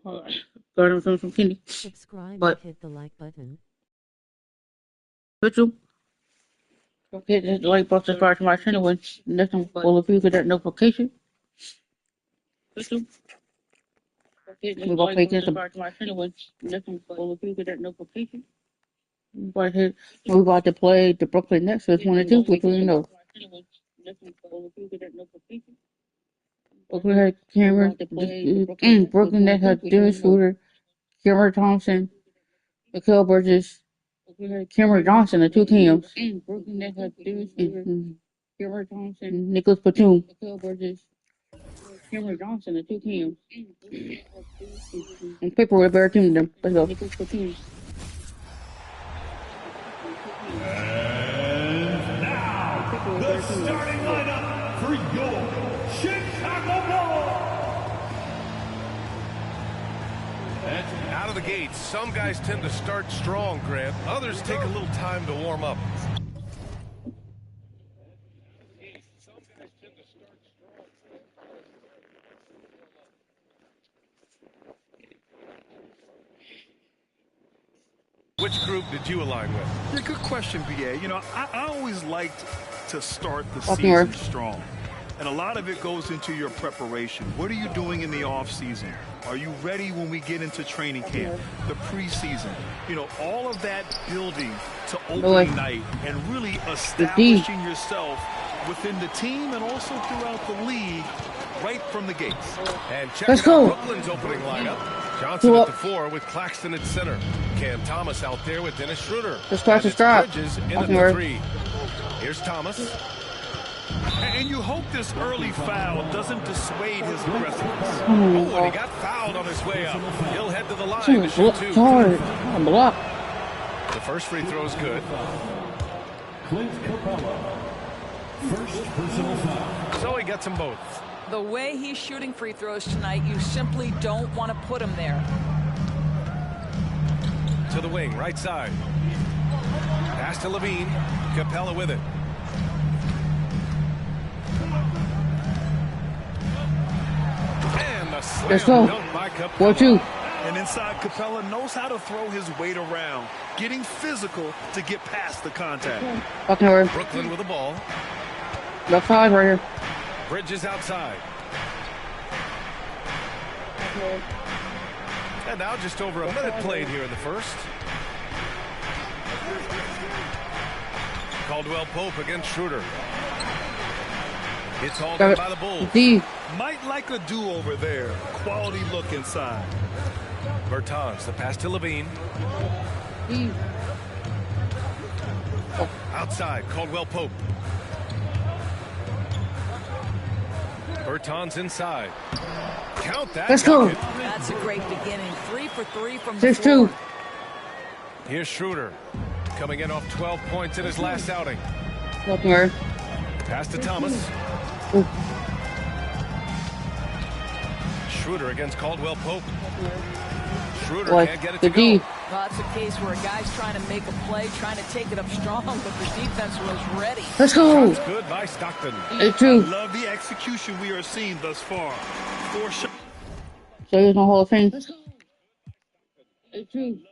Got him some candy. Subscribe But and hit the like button. Mitchell, don't hit the like button, subscribe to my channel when next time will if you get that notification. Mitchell, we gonna play against the my channel when next time will if you get that notification. We about to play the Brooklyn Nets with 1 and 2, which we know. Brooklyn had Cameron, Brooklyn Nets had Dennis Schroeder, Cameron Thompson, Mikael Bridges, Cameron Johnson, the two Cams. Brooklyn Nets had Dennis Schroeder, Cameron Thompson, Nicholas Batum. Mikael Bridges, Cameron Johnson, the two Cams. On paper, we're a better team than them. Let's go. And now, the starting lineup for your Chicago Bulls. Out of the gates, some guys tend to start strong, Grant. Others take a little time to warm up. Which group did you align with? Yeah, good question, BA. You know, I always liked to start the season strong. And a lot of it goes into your preparation. What are you doing in the off season? Are you ready when we get into training camp, the preseason? You know, all of that building to opening night and really establishing yourself within the team and also throughout the league right from the gates. And check out Brooklyn's opening lineup. Johnson at the 4 with Claxton at center. Cam Thomas out there with Dennis Schroeder. Bridges in at the 3. Here's Thomas. And you hope this early foul doesn't dissuade his aggressiveness. Oh, and he got fouled on his way up. He'll head to the line to shoot 2. The first free throw is good. Clint Capella, first personal foul. So he gets them both. The way he's shooting free throws tonight, you simply don't want to put him there. To the wing, right side. Pass to Levine. Capella with it. And the slam dunk by Capella. 4-2. And inside, Capella knows how to throw his weight around, getting physical to get past the contact. Brooklyn with the ball. Left side right here. Bridges outside. And now just over a minute played here in the first. Caldwell Pope against Schroeder. It's hauled in by the Bulls. Might like a do-over there. Quality look inside. Bertans, the pass to Levine. Outside, Caldwell Pope. Bertans inside. Count that. Let's go. That's a great beginning. 3 for 3 from 6-2. Here's Schroeder. Coming in off 12 points in his last outing. Pass to Thomas. Schroeder against Caldwell Pope. Schroeder can't get it to go. Well, that's a case where a guy's trying to make a play, trying to take it up strong, but the defense was ready. Let's go. Shots good by Stockton. 8-2. I love the execution we are seeing thus far. 4 shots. So here's my Hall of Fame. 8-2.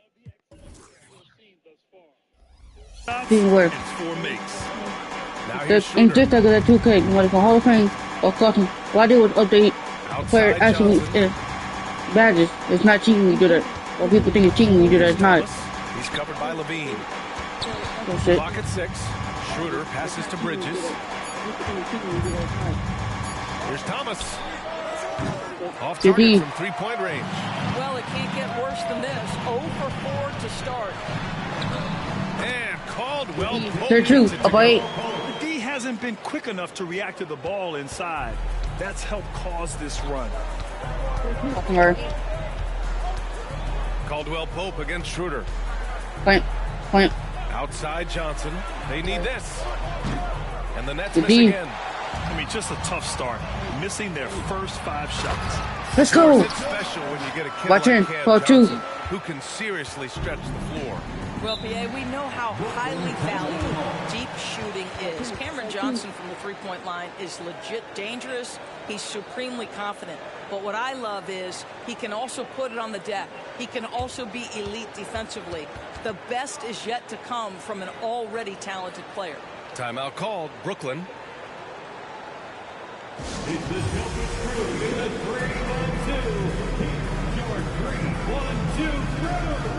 Teamwork. 4 makes. Now here's And Schroeder. just like that 2K, what is my Hall of Fame or custom? What I did was update player actually badges. It's not cheating when you do that. Well, people think it's cheating when you do that. It's not. He's covered by Levine. Clock at 6. Schroeder passes to Bridges. Here's Thomas. Off target from 3-point range. Well, it can't get worse than this. 0 for 4 to start. And Caldwell Pope. 3-2. Up by 8. The D hasn't been quick enough to react to the ball inside. That's helped cause this run. Caldwell Pope against Schroeder. Point. Outside Johnson. They need this. And the Nets miss again. I mean, just a tough start. Missing their first 5 shots. Let's go. It's special when you get a kid Watch like in. Cam 4-2. Johnson, who can seriously stretch the floor. Well, PA, we know how highly valued deep shooting is. Cameron Johnson from the three-point line is legit dangerous. He's supremely confident. But what I love is he can also put it on the deck. He can also be elite defensively. The best is yet to come from an already talented player. Timeout called, Brooklyn. It's the Celtics crew in the 3-1-2. Here's your 3-1-2 crew.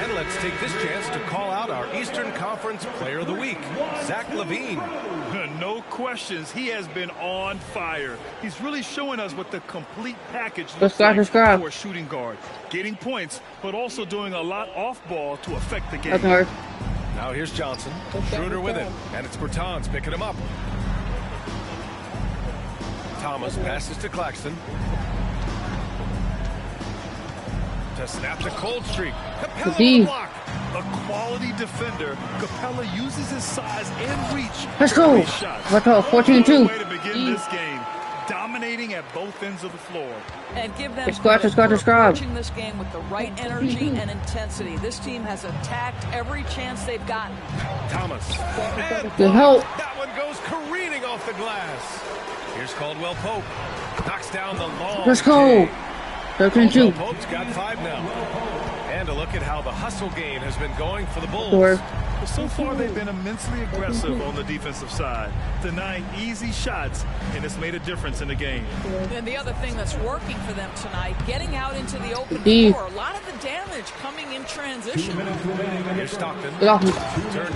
And let's take this chance to call out our Eastern Conference Player of the Week, Zach LaVine. No questions. He has been on fire. He's really showing us what the complete package Let's looks like go. for a shooting guard. Getting points, but also doing a lot off ball to affect the game. Okay. Now here's Johnson. Schroeder with him. And it's Bertans picking him up. Thomas passes to Claxton. To snap the cold streak. Capella on the block. A quality defender. Capella uses his size and reach. Let's go. Let's go. 14-2. Way to begin this game. Dominating at both ends of the floor. And give them approaching this game with the right energy and intensity. This team has attacked every chance they've gotten. Thomas. Good help. That one goes careening off the glass. Here's Caldwell Pope. Knocks down the long. Let's go. 13-2. Pope's got 5 now. And a look at how the hustle game has been going for the Bulls. So far, they've been immensely aggressive on the defensive side, denying easy shots, and it's made a difference in the game. And the other thing that's working for them tonight, getting out into the open floor. A lot of the damage coming in transition. Here's Stockton.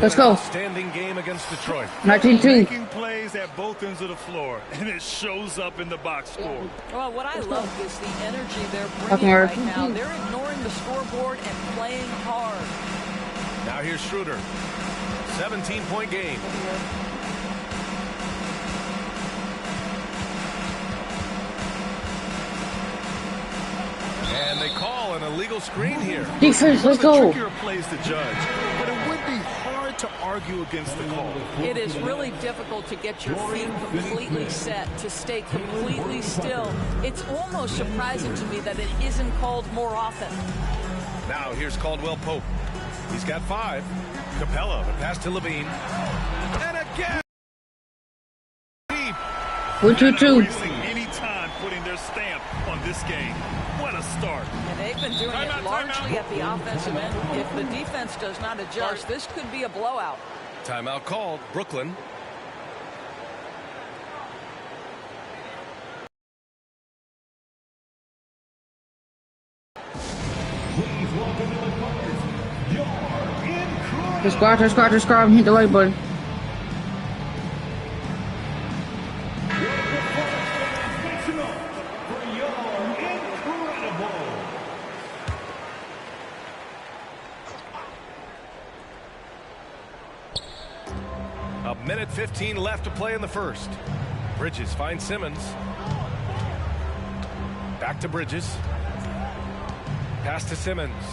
Let's go. Standing game against Detroit. 19-2. Making plays at both ends of the floor, and it shows up in the box score. Well, what I love is the energy they're bringing right now. They're ignoring the scoreboard and playing hard. Now here's Schroeder. 17-point game. And they call an illegal screen here. Defense, let's go. Trickier plays to judge, but it would be hard to argue against the call. It is really difficult to get your feet completely set, to stay completely still. It's almost surprising to me that it isn't called more often. Now here's Caldwell Pope. He's got 5. Capella, the pass to LaVine. And again! Deep. 1-2-2. Wasting any time putting their stamp on this game. What a start. And they've been doing it largely at the offensive end. If the defense does not adjust, this could be a blowout. Timeout called, Brooklyn. Just guard. Hit the right button. A minute 15 left to play in the first. Bridges finds Simmons. Back to Bridges. Pass to Simmons.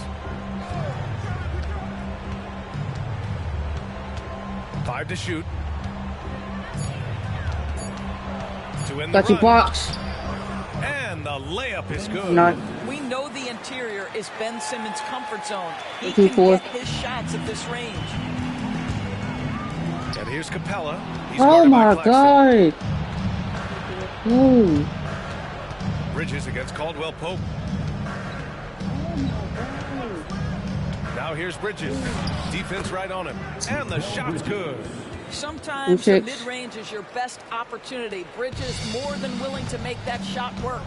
5 to shoot. To end the run. Box. And the layup is good. We know the interior is Ben Simmons' comfort zone. He 2-4. can get his shots at this range. And here's Capella. He's Oh my by God. Ooh. Bridges against Caldwell Pope. Now here's Bridges. Defense right on him. And the shot's good. Sometimes the mid-range is your best opportunity. Bridges more than willing to make that shot work.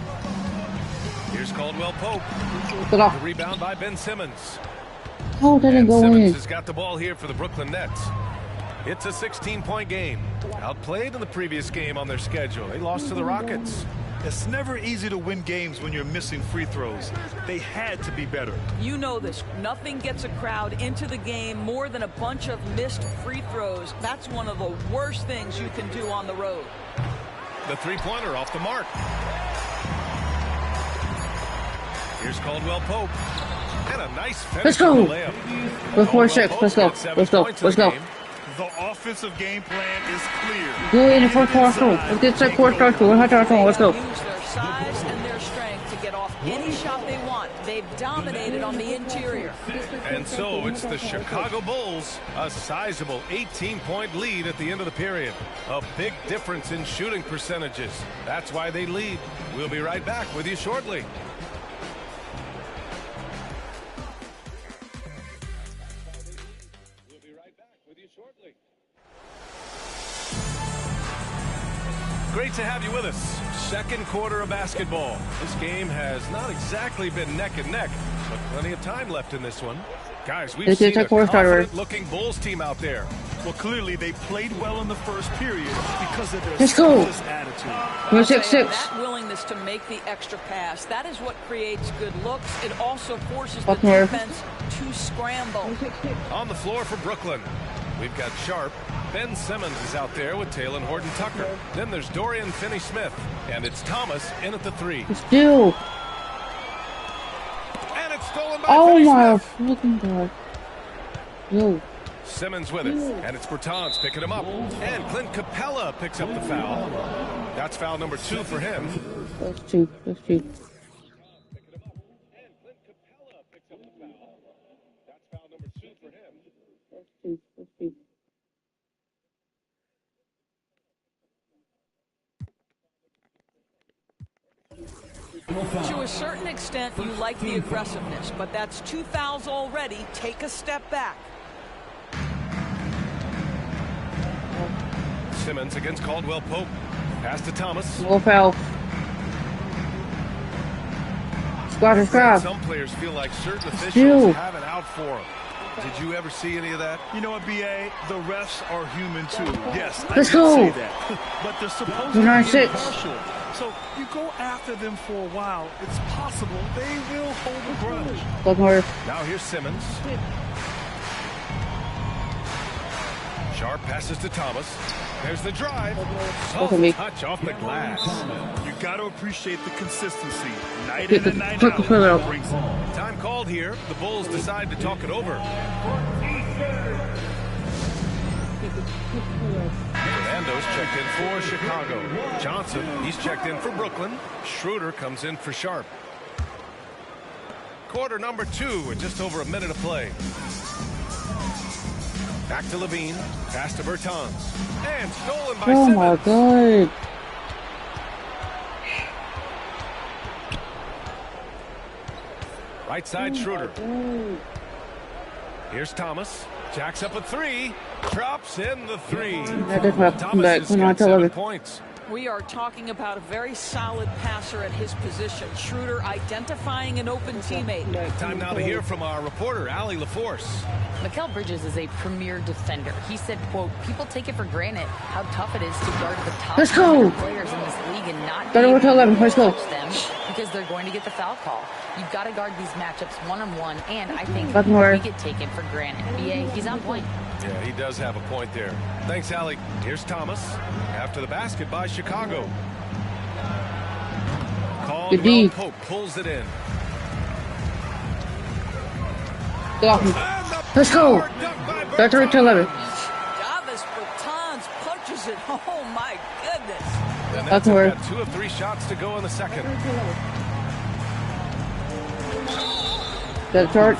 Here's Caldwell Pope. The rebound by Ben Simmons. Oh, that didn't go in. Simmons has got the ball here for the Brooklyn Nets. It's a 16-point game. Outplayed in the previous game on their schedule. They lost to the Rockets. It's never easy to win games when you're missing free throws. They had to be better. You know this. Nothing gets a crowd into the game more than a bunch of missed free throws. That's one of the worst things you can do on the road. The three-pointer off the mark. Here's Caldwell Pope. And a nice finish. Let's go. Layup. We're 4-6. Let's go. Let's go. Let's go. The offensive game plan is clear. Go in the first quarter. Let's get that fourth quarter. Let's go. Use their size and their strength to get off any shot they want. They've dominated on the interior. And so it's the Chicago Bulls, a sizable 18-point lead at the end of the period. A big difference in shooting percentages. That's why they lead. We'll be right back with you shortly. Great to have you with us. Second quarter of basketball. This game has not exactly been neck and neck, but plenty of time left in this one. Guys, we've seen a confident-looking Bulls team out there. Well, clearly they played well in the first period because of their Let's go. selfless attitude. We're 6-6. That willingness to make the extra pass, that is what creates good looks. It also forces the Up north. defense to scramble. On the floor for Brooklyn, we've got Sharp. Ben Simmons is out there with Taylor Horton-Tucker. Then there's Dorian Finney-Smith. And it's Thomas in at the three. Still. And it's stolen by Oh my Finney-Smith. fucking god. Yo. Simmons with it. And it's Bertans picking him up. And Clint Capella picks up the foul. That's foul number 2 for him. That's two. That's two. That's two. To a certain extent, you like the aggressiveness, but that's 2 fouls already. Take a step back. Simmons against Caldwell Pope. Pass to Thomas. No foul. Squad is crowd. Some players feel like certain officials have it out for them. Did you ever see any of that? You know what, B.A.? The refs are human, too. Yes, Let's I go. say that. But they're supposed to be 9-6. impartial. So you go after them for a while. It's possible they will hold a grudge. Look more. Now here's Simmons. Sharp passes to Thomas. There's the drive. Soft touch off the glass. You got to appreciate the consistency. Night Quick, in and night quick, out. quick. Brings it. Time called here. The Bulls decide to talk it over. Fernando's checked in for Chicago. Johnson, he's checked in for Brooklyn. Schroeder comes in for Sharp. Quarter number 2 with just over a minute of play. Back to Levine. Pass to Bertans. And stolen by Oh Simmons. my god. Right side Schroeder. Here's Thomas. Jacks up a 3. Drops in the 3. That is not Thomas back. has We're got not 7 telling. points. We are talking about a very solid passer at his position. Schroeder identifying an open teammate. Time now to hear from our reporter, Allie LaForce. Mikal Bridges is a premier defender. He said, quote, people take it for granted how tough it is to guard the top Let's go. players in this league and not Better be go to able 11. Let's go. touch them because they're going to get the foul call. You've got to guard these matchups one-on-one, and I think Nothing more. we get taken for granted. BA, he's on point. Yeah, he does have a point there. Thanks, Allie. Here's Thomas. After the basket by Chicago. Good D. Caldwell Pope pulls it in. Get off me. Let's go. 13 to 11. Davis Bertans punches it. Oh my goodness. And That's that's where- got 2 of 3 shots to go in the second. That's short.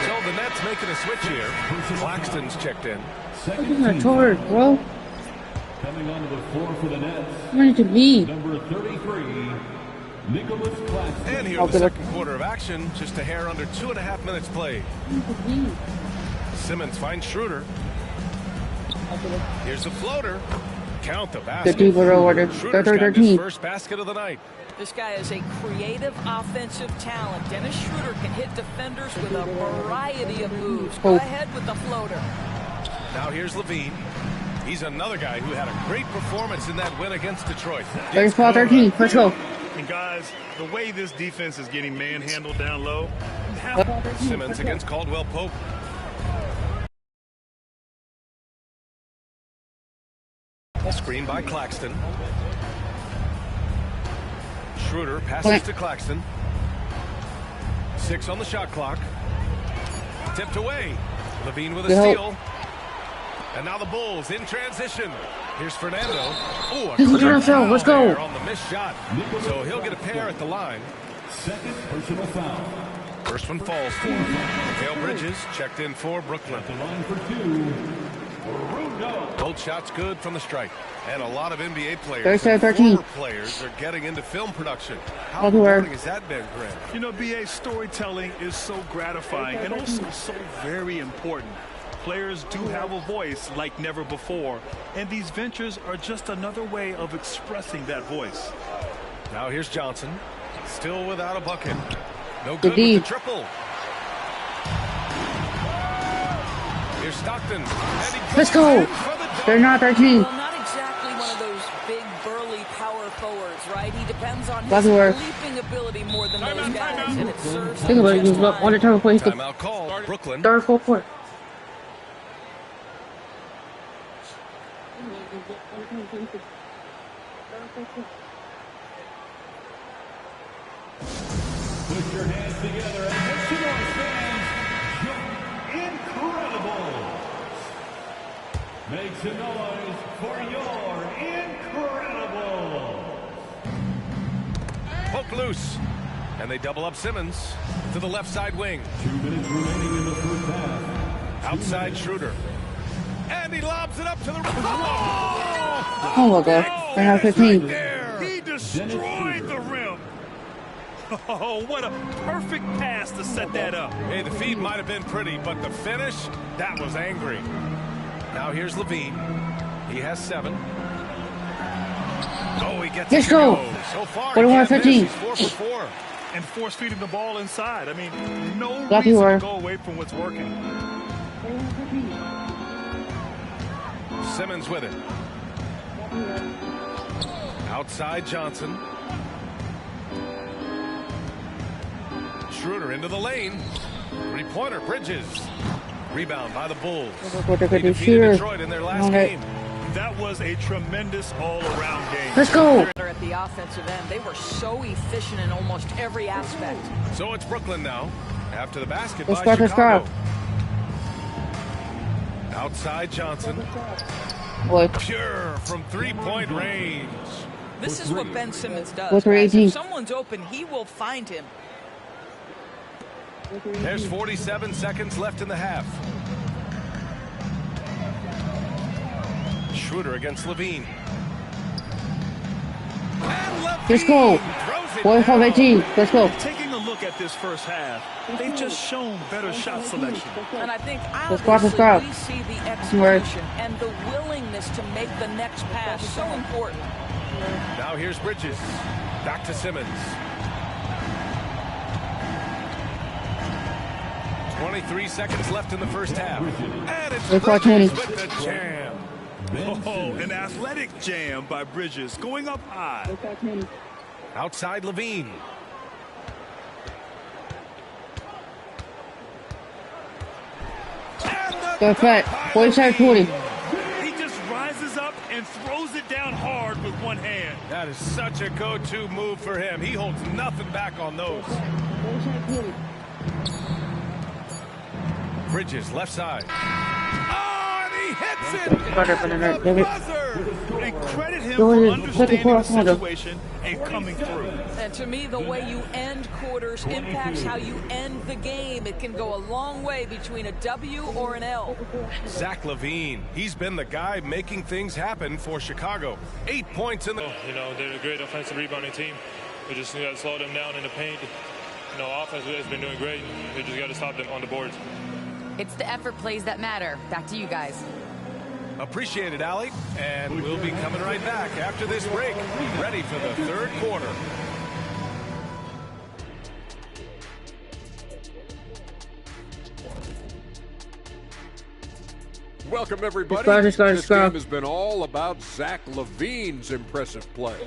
So the Nets making a switch here. Claxton's checked in. This is a torch, bro. Coming onto the floor for the Nets, I need to be. number 33, Nicholas Claxton. And here in the second quarter of action, just a hair under 2.5 minutes played. Simmons finds Schroeder. Here's the floater. Count the basket. 50 for order. Schroeder's got his 13. first basket of the night. This guy is a creative offensive talent. Dennis Schroeder can hit defenders with a variety of moves. Go Oh. ahead with the floater. Now here's Levine. He's another guy who had a great performance in that win against Detroit. 13. Let's go. And guys, the way this defense is getting manhandled down low, Simmons against Caldwell Pope. Screen by Claxton. Schroeder passes to Claxton. 6 on the shot clock. Tipped away. Levine with a steal. And now the Bulls in transition. Here's Fernando. Oh, let's go. On the missed shot. So he'll get a pair at the line. Second personal foul. First one falls for him. Mikal Bridges checked in for Brooklyn. The line for 2. Both shots good from the stripe. And a lot of NBA players, 37-13. former players are getting into film production. How rewarding has that been, Grant? You know, BA, storytelling is so gratifying and also so very important. Players do have a voice like never before, and these ventures are just another way of expressing that voice. Now here's Johnson, still without a bucket. No good with the triple. Here's Stockton. Let's go. They're not 13. Well, not exactly one of those big, burly power forwards, right? He depends on his leaping ability more than those guys, and it serves him just fine. Timeout called. Brooklyn. Third, fourth quarter. Put your hands together and make some noise, fans. Incredible. Make some noise for your incredible. Poke loose. And they double up Simmons to the left side wing. 2 minutes remaining in the first half. Outside Schroeder. And he lobs it up to the... Oh my God. They're not 15. He destroyed the rim. Oh, what a perfect pass to set that up. Hey, the feed might have been pretty, but the finish, that was angry. Now here's Levine. He has 7. Oh, he gets Let's it. go. So far, 41-15. he's 4 for 4. And force feeding the ball inside. I mean, no Lucky reason word. to go away from what's working. Simmons with it. Outside Johnson. Schroeder into the lane. 3-pointer, Bridges. Rebound by the Bulls. They defeated Detroit in their last game. That was a tremendous all-around game. Let's go. At the offensive end, they were so efficient in almost every aspect. So it's Brooklyn now. After the basket Let's by go, Chicago. Outside Johnson. What? Pure from 3-point range. This is what Ben Simmons does. What's for Guys. 18? If someone's open, he will find him. There's 47 seconds left in the half. Schroeder against Levine. Let's go. 45-18. Let's go. Taking a look at this first half, they've just shown better shot selection. And I think Let's obviously go. we see the execution and the willingness to make the next pass so important. Now here's Bridges. Back to Simmons. 23 seconds left in the first half. And it's Bridges with the jam. Oh, an athletic jam by Bridges, going up high. Outside Levine. Go flat. 47-20. He just rises up and throws it down hard with one hand. That is such a go-to move for him. He holds nothing back on those. Bridges, left side. Oh, and he hits it! The buzzer! And credit him for understanding the situation and coming through. And to me, the way you end quarters impacts how you end the game. It can go a long way between a W or an L. Zach LaVine, he's been the guy making things happen for Chicago. 8 points in the... You know, they're a great offensive rebounding team. We just got to slow them down in the paint. You know, offense has been doing great. We just got to stop them on the boards. It's the effort plays that matter. Back to you guys. Appreciate it, Allie. And we'll be coming right back after this break. Ready for the third quarter. Welcome, everybody. This game has been all about Zach LaVine's impressive play.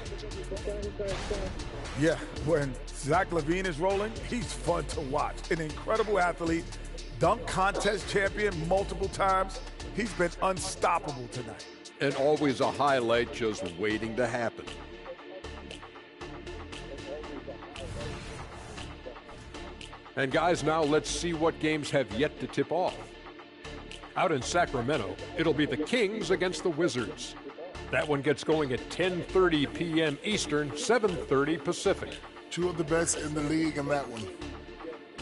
Yeah, when Zach LaVine is rolling, he's fun to watch. An incredible athlete, dunk contest champion multiple times. He's been unstoppable tonight. and always a highlight just waiting to happen. And guys, now let's see what games have yet to tip off. Out in Sacramento, it'll be the Kings against the Wizards. That one gets going at 10:30 p.m. Eastern, 7:30 Pacific. Two of the best in the league in that one.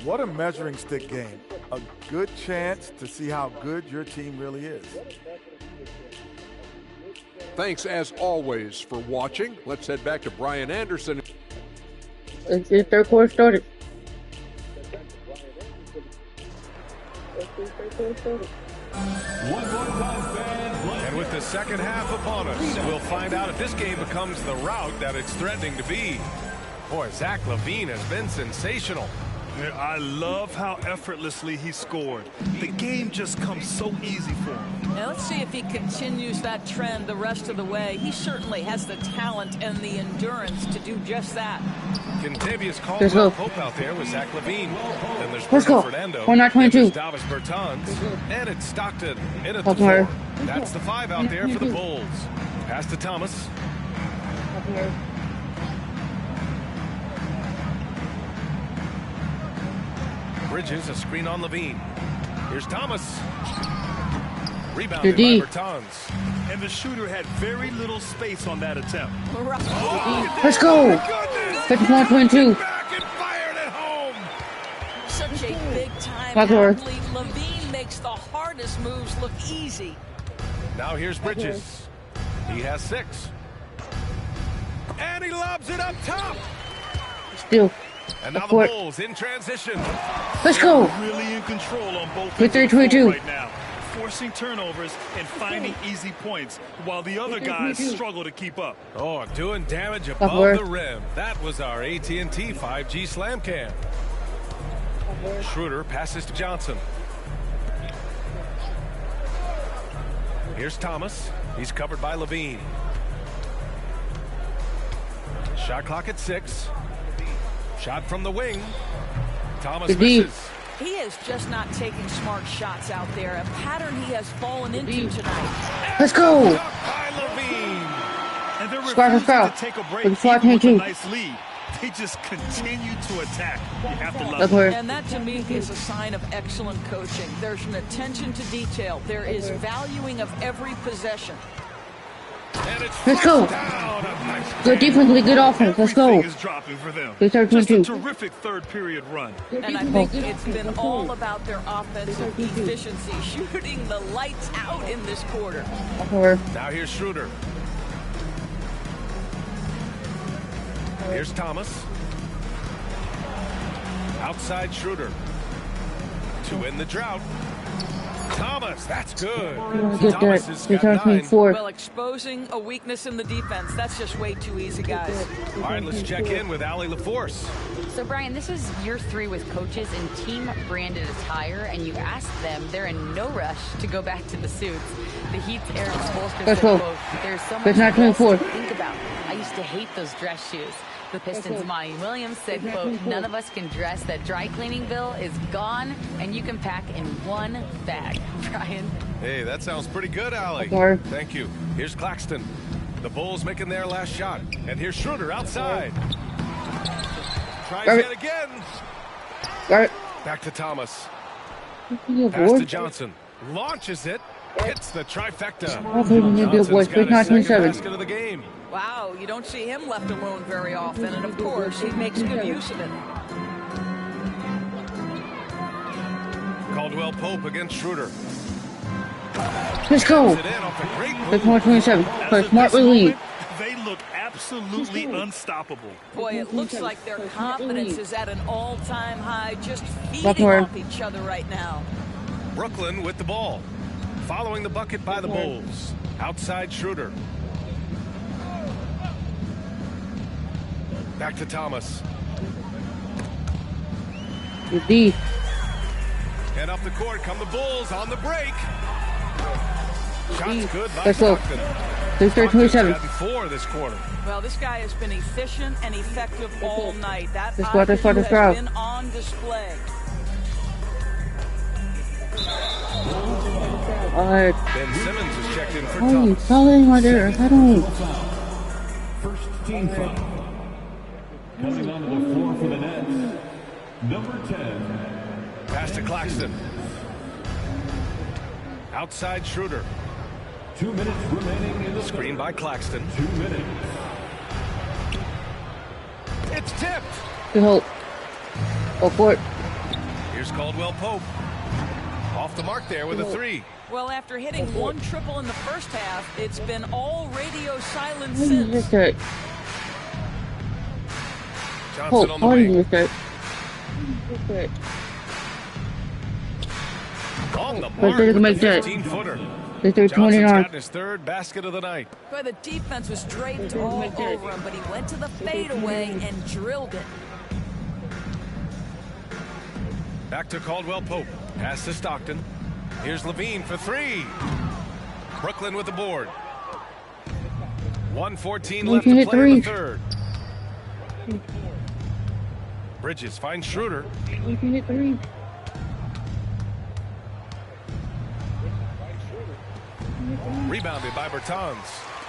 What a measuring stick game. A good chance to see how good your team really is. Thanks as always for watching. Let's head back to Brian Anderson. It's the third quarter started. And with the second half upon us, we'll find out if this game becomes the route that it's threatening to be. Boy, Zach LaVine has been sensational. I love how effortlessly he scored. The game just comes so easy for him. Now let's see if he continues that trend the rest of the way. He certainly has the talent and the endurance to do just that. Contavious Caldwell Pope out there with Zach LaVine. Then there's Bruno Fernando. We're not 22. Davis Bertans. And it's Stockton in at the 4. That's the 5 out there for the Bulls. Pass to Thomas. Bridges, a screen on LaVine. Here's Thomas. Rebounded by Bertans. And the shooter had very little space on that attempt. Let's go. 51-22. Back and fired it home. Such a big-time athlete. LaVine makes the hardest moves look easy. Now here's Bridges. He has 6. And he lobs it up top. Still. And now the Bulls in transition. Let's go. Really in control on both 23-22 right now, forcing turnovers and finding easy points while the other guys struggle to keep up. Oh, doing damage above the rim. That was our AT&T 5G slam cam. Schroeder passes to Johnson. Here's Thomas. He's covered by LaVine. Shot clock at 6. Shot from the wing. Thomas misses. He is just not taking smart shots out there. A pattern he has fallen into tonight. Let's go. By LaVine. And they're refusing to take a break even with a nice lead. They just continue to attack. You have to love it. And that, to me, is a sign of excellent coaching. There's an attention to detail. There is valuing of every possession. Let's go. Good defensively, good offense. Let's go. Is dropping for them. Just a terrific third period run. And I think it's been all about their offensive efficiency, shooting the lights out in this quarter. Now here's Schroeder. Here's Thomas. Outside Schroeder. To end the drought. Thomas, that's good. Thomas has got 9. Well, exposing a weakness in the defense, that's just way too easy, guys. All right, let's check in with Allie LaForce. So, Brian, this is year 3 with coaches in team-branded attire, and you ask them, they're in no rush to go back to the suits. The Heat's Eric Spoelstra said, quote, there's so much else to think about. I used to hate those dress shoes. The Pistons' Monty Williams said, quote, none of us can dress. That dry cleaning bill is gone, and you can pack in one bag. Brian? Hey, that sounds pretty good, Allie. Thank you. Here's Claxton. The Bulls making their last shot. And here's Schroeder outside. Tries yet again. Back to Thomas. Pass to Johnson. Launches it. Hits the trifecta. Johnson's got his second basket of the game. Wow, you don't see him left alone very often, and of course, he makes good use of it. Caldwell Pope against Schroeder. Let's go. That's 127. Play smart with lead. They look absolutely unstoppable. Boy, it looks like their confidence is at an all-time high, just feeding off each other right now. Brooklyn with the ball. Following the bucket by the Bulls. Outside Schroeder. Back to Thomas. Deep. And up the court come the Bulls on the break. Shots good by Stockton. 27. 4 this quarter. Well, this guy has been efficient and effective all night. That IQ has been on display. God. Ben Simmons is checked in for Why are you Thomas. fouling right there? I don't. First team foul. Coming onto the floor for the Nets, number 10. Pass to Claxton. Outside Schroeder. 2 minutes remaining in the Screen by Claxton. 2 minutes. It's tipped. Good hope. Go for it. Here's Caldwell Pope. Off the mark there with a three. Well, after hitting one triple in the first half, it's been all radio silence How did you miss since. that? Johnson on the How did you wing. miss that? On the But mark they with can make the that. 15-footer. They threw Johnson's 29. gotten his third basket of the night. Boy, the defense was draped all over him, but he went to the fadeaway and drilled it. Back to Caldwell Pope. Pass to Stockton. Here's Levine for three. Brooklyn with the board. 1:14 left to play in the third. Bridges finds Schroeder. You can hit three. Rebounded by Bertans.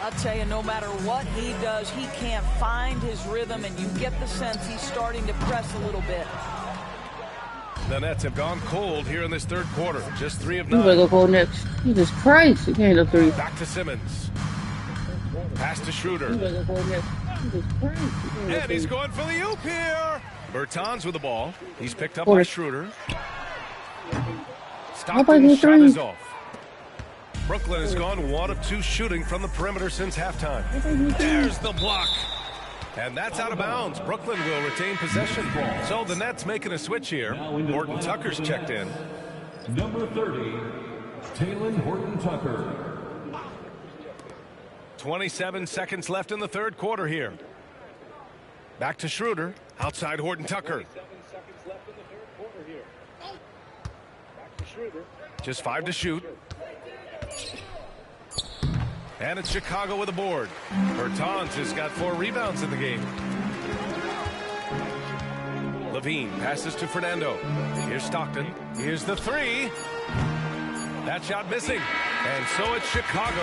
I'll tell you, no matter what he does, he can't find his rhythm, and you get the sense he's starting to press a little bit. The Nets have gone cold here in this third quarter. Just 3 of You better 9. go for next. Jesus Christ. You can't hit a three. Back to Simmons. Pass to Schroeder. You better go for next. Jesus Christ. You can't hit And he's three. going for the oop here. Bertans with the ball. He's picked up by Schroeder. Stockton's shot is off. Brooklyn has gone 1 of 2 shooting from the perimeter since halftime. There's the block. And that's out of bounds. Brooklyn will retain possession. So the Nets making a switch here. Horton Tucker's checked in. Number 30, Talen Horton-Tucker. 27 seconds left in the third quarter here. Back to Schroeder. Outside Horton Tucker. Just 5 to shoot. And it's Chicago with a board. Bertans has got 4 rebounds in the game. Levine passes to Fernando. Here's Stockton. Here's the three. That shot missing. And so it's Chicago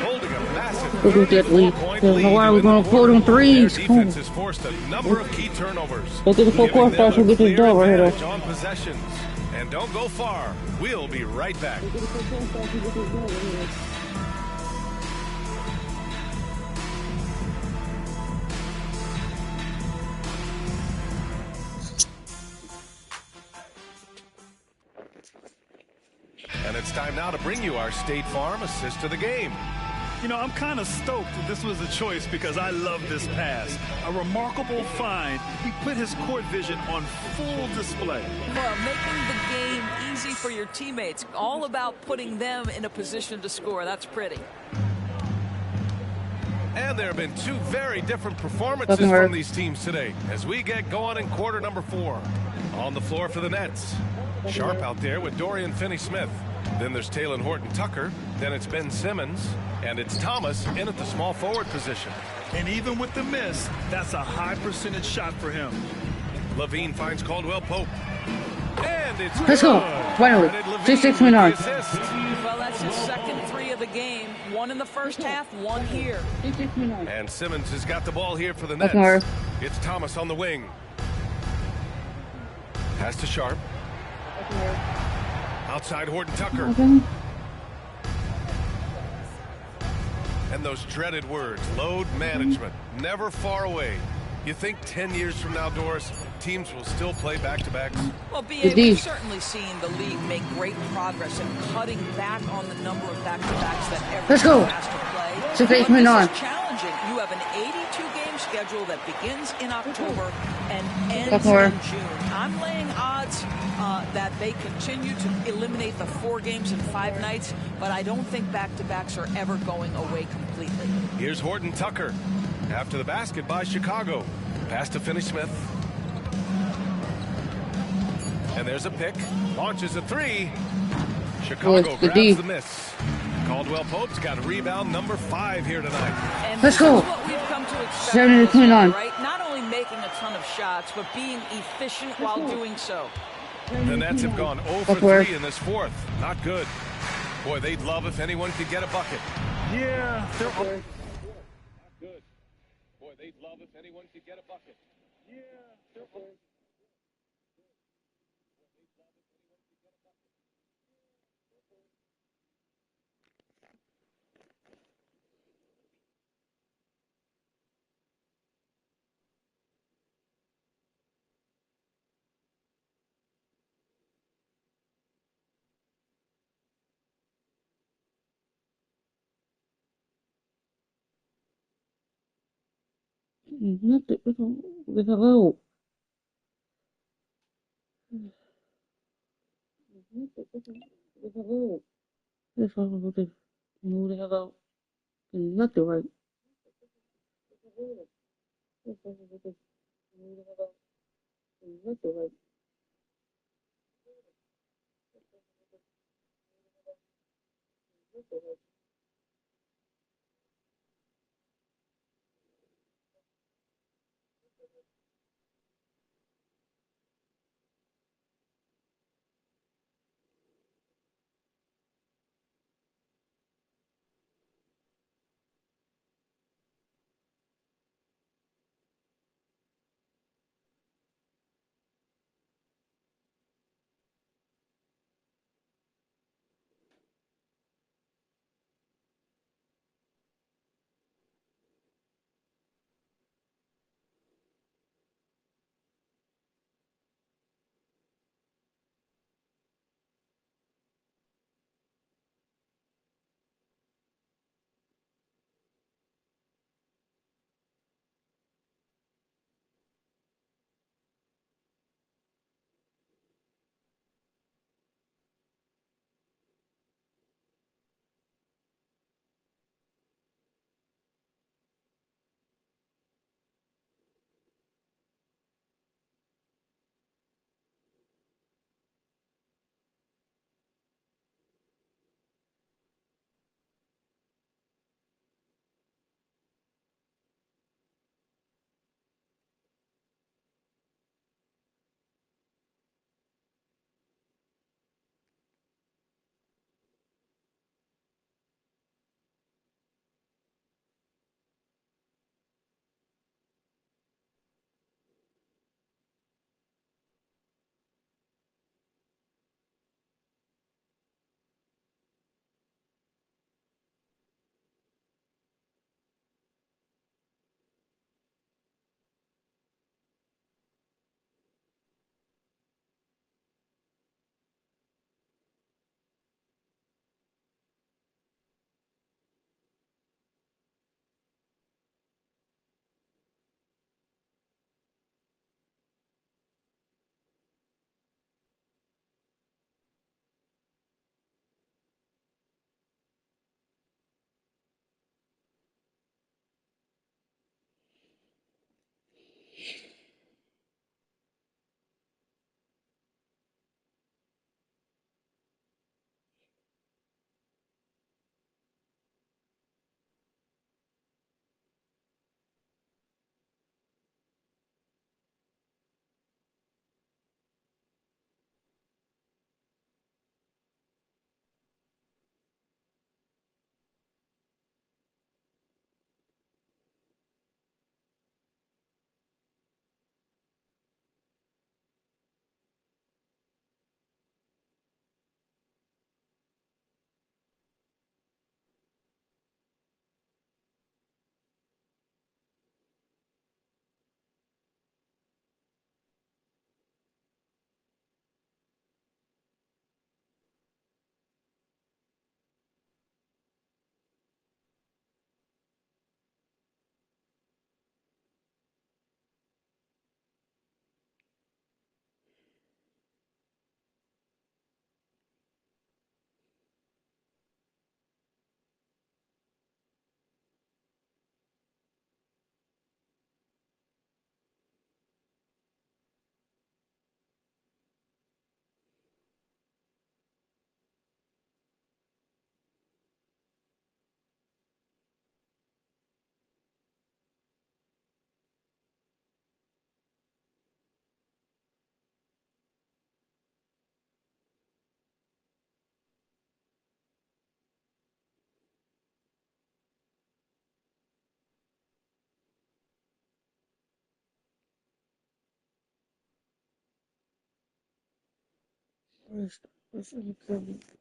holding a massive Look at that lead. 34-point Why lead. are we in the going to quarter. pull them threes? Their Come defense on. has forced a number of key turnovers. Let's get the full giving court them start so we a get this clear dub right here, though. advantage on possessions. And don't go far. We'll be right back. And it's time now to bring you our State Farm assist of the game. You know, I'm kind of stoked that this was a choice because I love this pass. A remarkable find. He put his court vision on full display. Well, making the game easy for your teammates. All about putting them in a position to score. That's pretty. And there have been 2 very different performances from these teams today as we get going in quarter number 4. On the floor for the Nets. Sharp out there with Dorian Finney-Smith. Then there's Talen Horton-Tucker. Then it's Ben Simmons. And it's Thomas in at the small forward position. And even with the miss, that's a high percentage shot for him. Levine finds Caldwell Pope. And it's Let's go. good. Finally. Credit Levine 6-6 with the went on. assist. Well, that's his second 3 of the game. 1 in the first half, 1 here. And Simmons has got the ball here for the That's Nets. more. It's Thomas on the wing. Pass to Sharp. Outside Horton-Tucker. And those dreaded words, load management, never far away. You think 10 years from now, Doris, teams will still play back-to-backs? Well, B.A., we've certainly seen the league make great progress in cutting back on the number of back-to-backs that every team has to play. 6-8 But went this on. is challenging. You have an 82-game schedule that begins in October and ends more. in June. I'm laying odds that they continue to eliminate the 4 games in 5 nights, but I don't think back-to-backs are ever going away completely. Here's Horton-Tucker. After the basket by Chicago. Pass to Finney-Smith. And there's a pick. Launches a 3. Chicago grabs the miss. Caldwell Pope's got rebound number 5 here tonight. And Let's this go. is what we've come to expect 7 from this guy, 29. right? Not only making a ton of shots, but being efficient while doing so. The Nets have gone 0 for 3 in this fourth. Not good. Boy, they'd love if anyone could get a bucket. Yeah, they're Good. Boy, they'd love if anyone could get a bucket. Yeah, they're Nothing. Hello. Hello. This one was just move the hell out. Nothing right. This one was just move the hell out. Nothing right.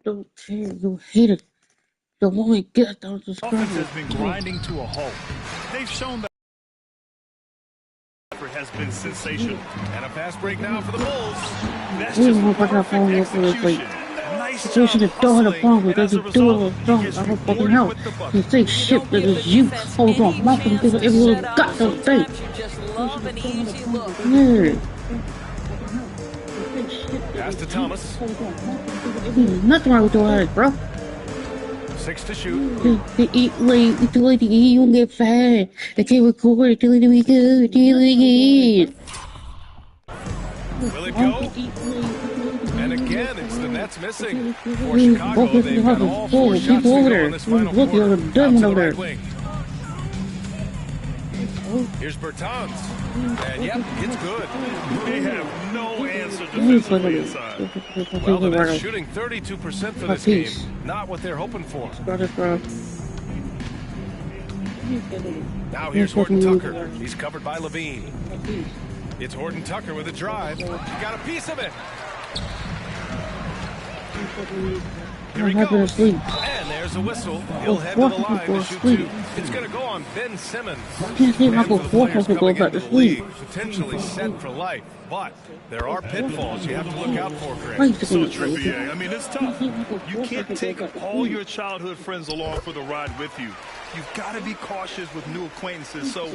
Don't care. You hate it. The moment get down to Offense has been grinding to a halt. They've shown that effort has been sensational. And a fast break now for the Bulls. That's just perfect execution. Nice job hustling, and as a result, he gets rewarded with the bucket. You say shit that is you. Hold on, Malcolm, because everyone got those things. You just love an easy look. Yeah. Pass to Thomas. Nothing wrong with your eyes, bro. 6 to shoot. They eat late, too late to eat, you don't get fat. They can't record it till we good, till we good. Will it go? And again, it's the Nets missing. For Chicago, they've got all 4 shots to go in this final quarter. Out to the right wing. Here's Bertans. And yep, it's good. They have no answer defensively inside. Well, the Nets shooting 32% for this game. Not what they're hoping for. Now here's Horton Tucker. He's covered by Levine. It's Horton Tucker with a drive. He got a piece of it. Here he goes. And there's a whistle. He'll head to the line to shoot 2. It's going to go on Ben Simmons. Man for the players coming into the league, potentially set for life. But there are pitfalls you have to look out for, Greg. So true, BA. I mean, it's tough. You can't take all your childhood friends along for the ride with you. You've got to be cautious with new acquaintances, so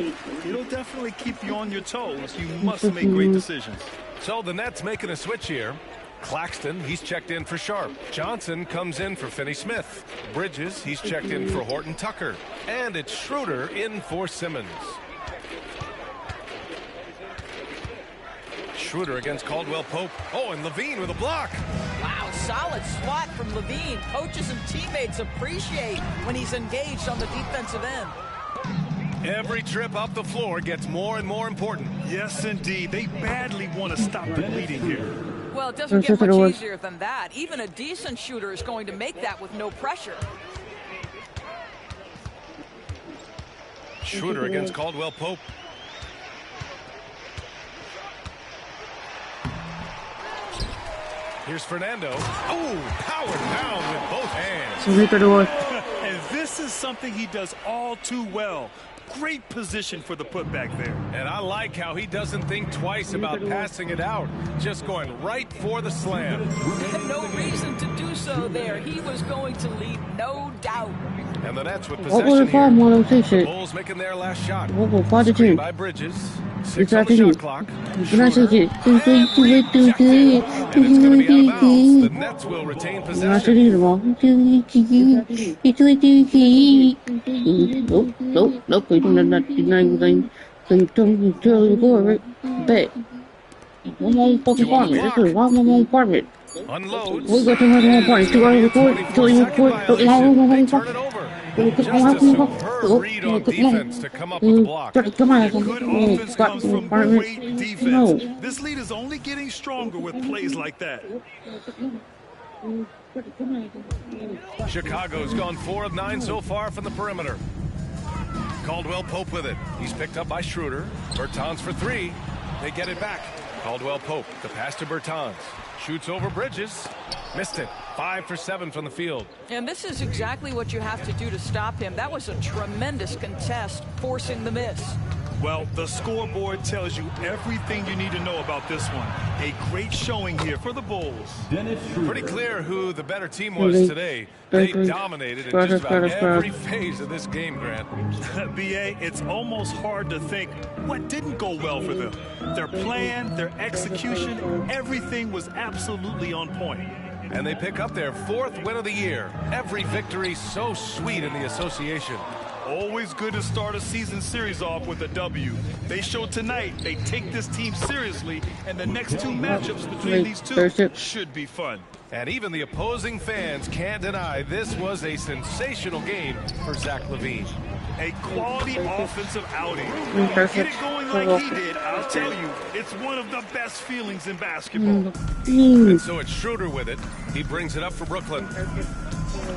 it'll definitely keep you on your toes. You must make great decisions. So the Nets making a switch here. Claxton, he's checked in for Sharp. Johnson comes in for Finney-Smith. Bridges, he's checked in for Horton Tucker. And it's Schroeder in for Simmons. Schroeder against Caldwell Pope. Oh, and Levine with a block. Wow, solid swat from Levine. Coaches and teammates appreciate when he's engaged on the defensive end. Every trip up the floor gets more and more important. Yes, indeed. They badly want to stop the bleeding here. Well, it doesn't get much easier than that. Even a decent shooter is going to make that with no pressure. Schroeder against Caldwell Pope. Here's Fernando. Oh, powered down with both hands. And this is something he does all too well. Great position for the putback there. And I like how he doesn't think twice about passing it out. Just going right for the slam. No reason to do so there. He was going to leave, no doubt. And the Nets with possession here. The Bulls making their last shot. Screen by Bridges. 6 on the shot clock. And it's going to be out of bounds. The Nets will retain possession. Nope, we don't not deny anything. So you tell you go, right? Bet. One more fucking apartment. This is one more apartment. Unloads. We go to another apartment. 2 hours record. 2 hours record. Turn it over. Just a superb read on defense to come up with the block. Good offense comes from great defense. This lead is only getting stronger with plays like that. Chicago's gone 4 of 9 so far from the perimeter. Caldwell Pope with it. He's picked up by Schroeder. Bertans for 3. They get it back. Caldwell Pope, the pass to Bertans. Shoots over Bridges. Missed it. 5 for 7 from the field. And this is exactly what you have to do to stop him. That was a tremendous contest, forcing the miss. Well, the scoreboard tells you everything you need to know about this one. A great showing here for the Bulls. Pretty clear who the better team was today. They dominated in just about every phase of this game, Grant. BA, it's almost hard to think what didn't go well for them. Their plan, their execution, everything was absolutely on point. And they pick up their 4th win of the year. Every victory so sweet in the association. Always good to start a season series off with a W. They showed tonight they take this team seriously, and the next 2 matchups between these two should be fun. And even the opposing fans can't deny this was a sensational game for Zach LaVine. A quality offensive outing. Get it going like he did, I'll tell you, it's one of the best feelings in basketball. And so it's Schroeder with it. He brings it up for Brooklyn.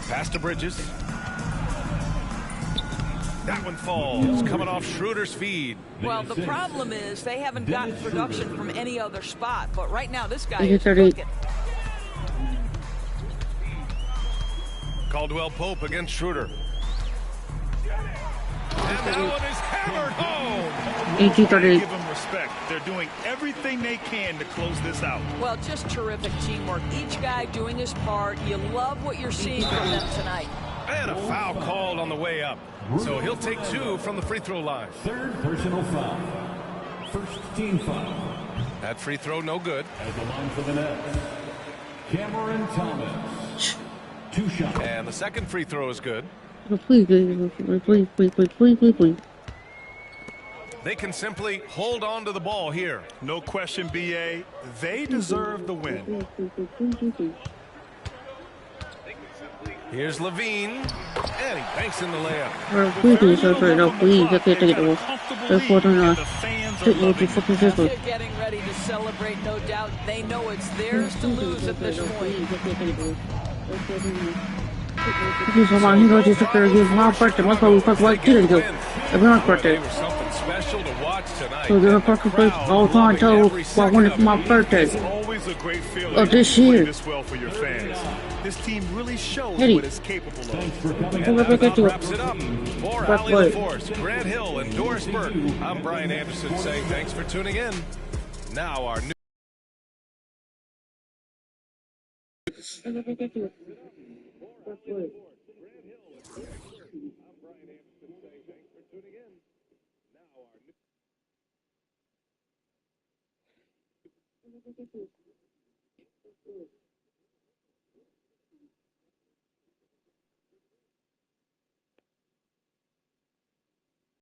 Pass to Bridges. That one falls, coming off Schroeder's feed. Well, the problem is they haven't gotten production from any other spot, but right now this guy is cooking. Caldwell Pope against Schroeder. And that one is hammered home. 18-38. Give them respect. They're doing everything they can to close this out. Well, just terrific teamwork. Each guy doing his part. You love what you're seeing from them tonight. And a foul called on the way up. So he'll take 2 from the free throw line. Third personal foul. First team foul. That free throw no good. At the line for the Nets, Cameron Thomas. 2 shots. And the second free throw is good. Please. They can simply hold on to the ball here. No question, BA. They deserve the win. Here's Levine. And he banks in the layup. Please, I can't take it all. Therefore, They're getting ready to celebrate, no doubt. They know it's theirs to lose at this point. Come on, he goes to sit there and give my birthday. That's why we fuck like kids do. Everyone's birthday. They were something special to watch tonight. So they're fucking place all the time until I won it for my birthday. It's always a great feeling Oh, this to play year. this well for your fans. This team really shows Eddie. what it's capable of. And that about wraps it up. For Ali LaForce, Grant Hill, and Doris Burke, I'm Brian Anderson saying thanks for tuning in. Now our new...